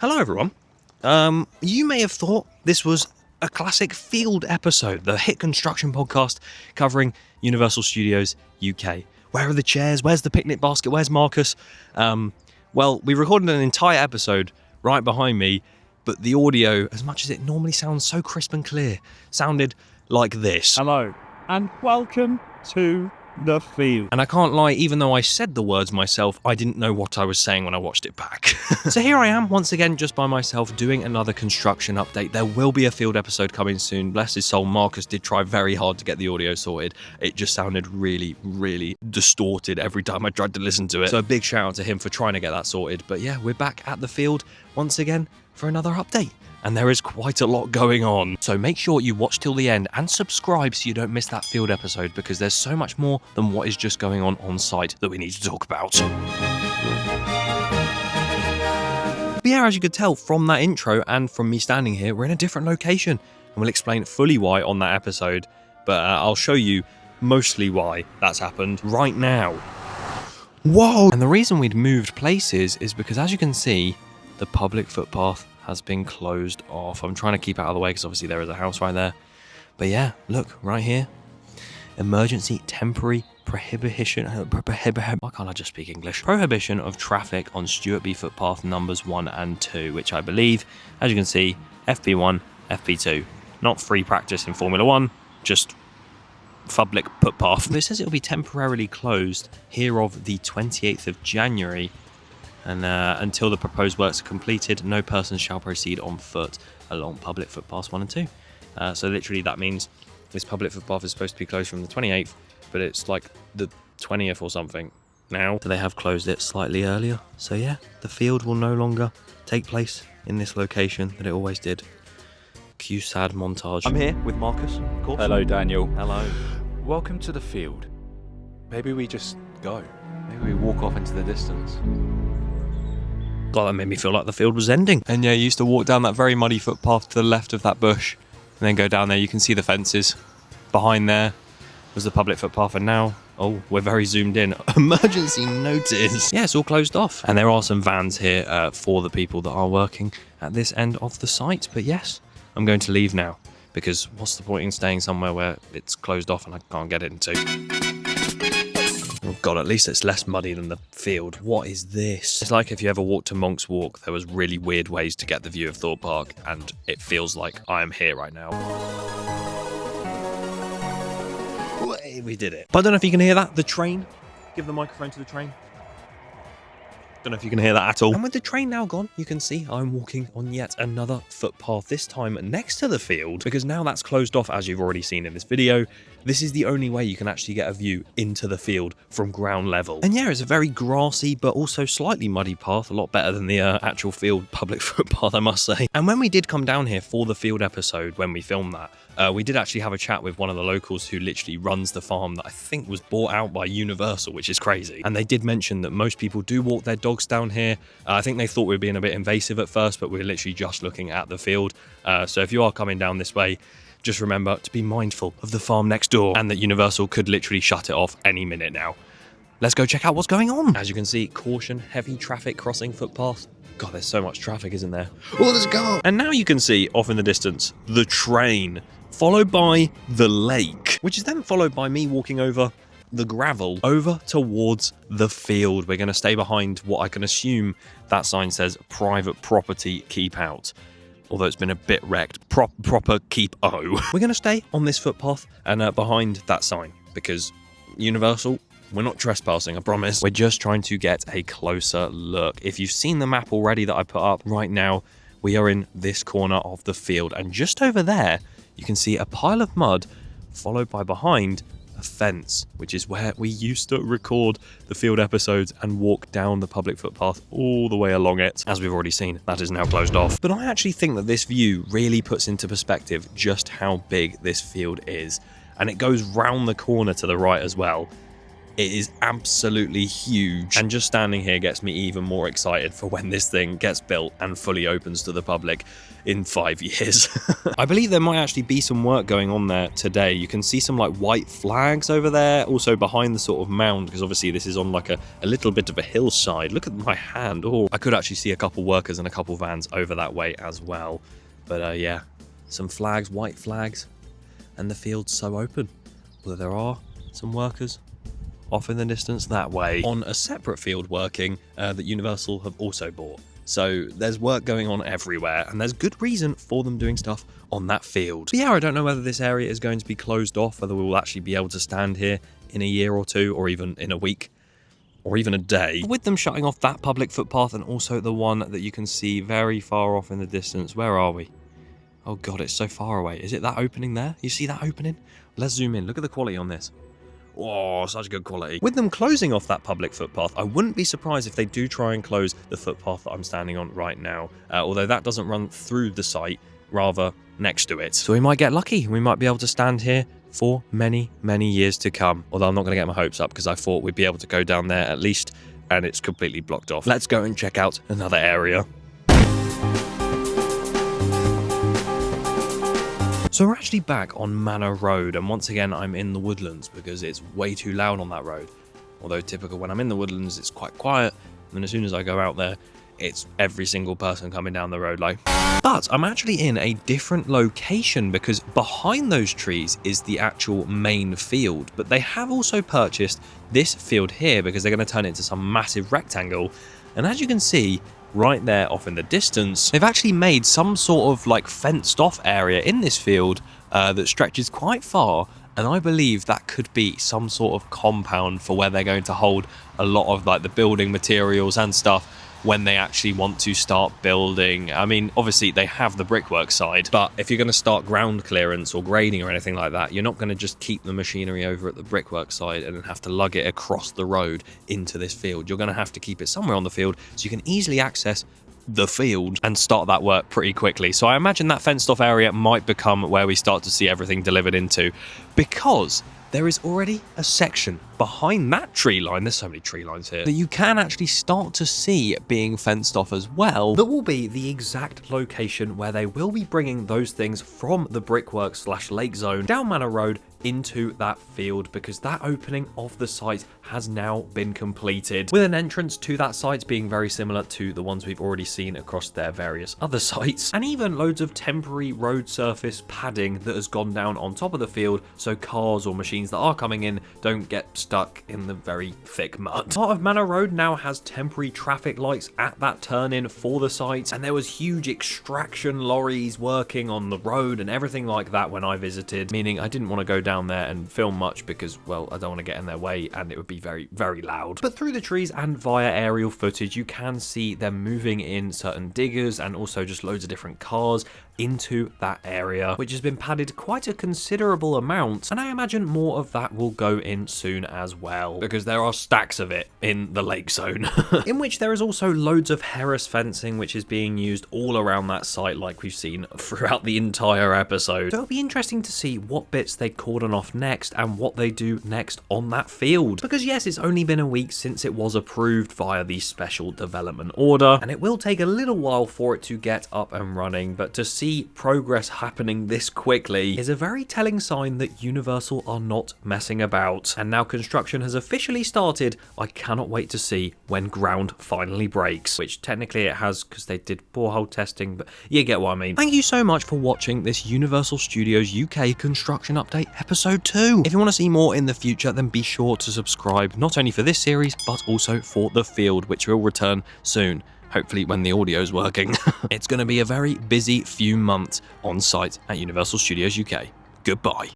Hello everyone. You may have thought this was a classic Field episode, the hit construction podcast covering Universal Studios UK. Where are the chairs? Where's the picnic basket? Where's Marcus? Well, we recorded an entire episode right behind me, but the audio, as much as it normally sounds so crisp and clear, sounded like this. Hello, and welcome to the Field. And I can't lie, even though I said the words myself, I didn't know what I was saying when I watched it back. So here I am, once again, just by myself, doing another construction update. There will be a Field episode coming soon. Bless his soul, Marcus did try very hard to get the audio sorted. It just sounded really, really distorted every time I tried to listen to it. So a big shout out to him for trying to get that sorted. But yeah, we're back at the Field once again for another update. And there is quite a lot going on. So make sure you watch till the end and subscribe so you don't miss that Field episode, because there's so much more than what is just going on site that we need to talk about. But yeah, as you could tell from that intro and from me standing here, we're in a different location. And we'll explain fully why on that episode, but I'll show you mostly why that's happened right now. Whoa! And the reason we'd moved places is because, as you can see, the public footpath has been closed off. I'm trying to keep out of the way because obviously there is a house right there. But yeah, look, right here. Emergency temporary prohibition. Why can't I just speak English? Prohibition of traffic on Stuart B footpath numbers 1 and 2, which I believe, as you can see, FP1, FP2. Not free practice in Formula 1, just public footpath. It says it will be temporarily closed here of the 28th of January. And until the proposed works are completed, no person shall proceed on foot along public footpaths 1 and 2. So literally that means this public footpath is supposed to be closed from the 28th, but it's like the 20th or something now. So they have closed it slightly earlier. So yeah, the Field will no longer take place in this location that it always did. Cue sad montage. I'm here with Marcus, of course. Hello, Daniel. Hello. Welcome to the Field. Maybe we just go. Maybe we walk off into the distance. God, that made me feel like the Field was ending. And yeah, you used to walk down that very muddy footpath to the left of that bush and then go down there. You can see the fences. Behind there was the public footpath, and now, oh, we're very zoomed in. Emergency notice. Yeah, it's all closed off. And there are some vans here for the people that are working at this end of the site. But yes, I'm going to leave now, because what's the point in staying somewhere where it's closed off and I can't get into? Oh God, at least it's less muddy than the Field. What is this? It's like if you ever walked to Monk's Walk, there was really weird ways to get the view of Thorpe Park, and it feels like I am here right now. We did it. But I don't know if you can hear that. The train. Give the microphone to the train. Don't know if you can hear that at all. And with the train now gone, you can see I'm walking on yet another footpath, this time next to the Field, because now that's closed off, as you've already seen in this video. This is the only way you can actually get a view into the Field from ground level. And yeah, it's a very grassy but also slightly muddy path, a lot better than the actual Field public footpath, I must say. And when we did come down here for the Field episode, when we filmed that, we did actually have a chat with one of the locals who literally runs the farm that I think was bought out by Universal, which is crazy. And they did mention that most people do walk their dogs down here. I think they thought we were being a bit invasive at first, but we're literally just looking at the Field. So if you are coming down this way, just remember to be mindful of the farm next door, and that Universal could literally shut it off any minute now. Let's go check out what's going on. As you can see, caution, heavy traffic crossing footpath. God, there's so much traffic, isn't there? Oh, let's go. And now you can see off in the distance, the train, followed by the lake, which is then followed by me walking over the gravel over towards the Field. We're going to stay behind what I can assume that sign says private property, keep out. Although it's been a bit wrecked, proper keep O. We're going to stay on this footpath and behind that sign, because Universal, we're not trespassing, I promise. We're just trying to get a closer look. If you've seen the map already that I put up right now, we are in this corner of the Field, and just over there, you can see a pile of mud followed by behind a fence, which is where we used to record the Field episodes and walk down the public footpath all the way along it. As we've already seen, that is now closed off. But I actually think that this view really puts into perspective just how big this Field is. And it goes round the corner to the right as well. It is absolutely huge, and just standing here gets me even more excited for when this thing gets built and fully opens to the public in 5 years. I believe there might actually be some work going on there today. You can see some like white flags over there, also behind the sort of mound, because obviously this is on like a little bit of a hillside. Look at my hand. Oh, I could actually see a couple workers and a couple vans over that way as well. But yeah, some flags, white flags, and the field's so open. Although there are some workers off in the distance that way on a separate field working that Universal have also bought. So there's work going on everywhere, and there's good reason for them doing stuff on that field. But yeah, I don't know whether this area is going to be closed off, whether we will actually be able to stand here in a year or two, or even in a week, or even a day. But with them shutting off that public footpath and also the one that you can see very far off in the distance, where are we? Oh god, it's so far away. Is it that opening there? You see that opening? Let's zoom in. Look at the quality on this. Oh, such good quality. With them closing off that public footpath, I wouldn't be surprised if they do try and close the footpath that I'm standing on right now, although that doesn't run through the site, rather next to it. So we might get lucky. We might be able to stand here for many, many years to come. Although I'm not going to get my hopes up, because I thought we'd be able to go down there at least, and it's completely blocked off. Let's go and check out another area. So we're actually back on Manor Road, and once again I'm in the woodlands because it's way too loud on that road. Although typical when I'm in the woodlands it's quite quiet, and then as soon as I go out there it's every single person coming down the road like. But I'm actually in a different location because behind those trees is the actual main field, but they have also purchased this field here because they're going to turn it into some massive rectangle. And as you can see right there off in the distance, they've actually made some sort of like fenced off area in this field that stretches quite far, and I believe that could be some sort of compound for where they're going to hold a lot of like the building materials and stuff when they actually want to start building. I mean, obviously they have the brickwork side, but if you're going to start ground clearance or grading or anything like that, you're not going to just keep the machinery over at the brickwork side and then have to lug it across the road into this field. You're going to have to keep it somewhere on the field so you can easily access the field and start that work pretty quickly. So I imagine that fenced off area might become where we start to see everything delivered into, because there is already a section behind that tree line, there's so many tree lines here, that you can actually start to see being fenced off as well. That will be the exact location where they will be bringing those things from the brickwork / lake zone down Manor Road into that field, because that opening of the site has now been completed, with an entrance to that site being very similar to the ones we've already seen across their various other sites, and even loads of temporary road surface padding that has gone down on top of the field so cars or machines that are coming in don't get stuck in the very thick mud. Part of Manor Road now has temporary traffic lights at that turn-in for the site, and there was huge extraction lorries working on the road and everything like that when I visited, meaning I didn't want to go down there and film much because, well, I don't want to get in their way and it would be very, very loud. But through the trees and via aerial footage, you can see them moving in certain diggers and also just loads of different cars into that area, which has been padded quite a considerable amount, and I imagine more of that will go in soon as well, because there are stacks of it in the lake zone, in which there is also loads of Harris fencing which is being used all around that site like we've seen throughout the entire episode. So it'll be interesting to see what bits they cordon off next and what they do next on that field, because yes, it's only been a week since it was approved via the special development order, and it will take a little while for it to get up and running, but to see progress happening this quickly is a very telling sign that Universal are not messing about. And now construction has officially started, I cannot wait to see when ground finally breaks, which technically it has because they did borehole testing, but you get what I mean. Thank you so much for watching this Universal Studios UK construction update episode 2. If you want to see more in the future, then be sure to subscribe, not only for this series but also for the field, which will return soon. Hopefully when the audio's working. It's going to be a very busy few months on site at Universal Studios UK. Goodbye.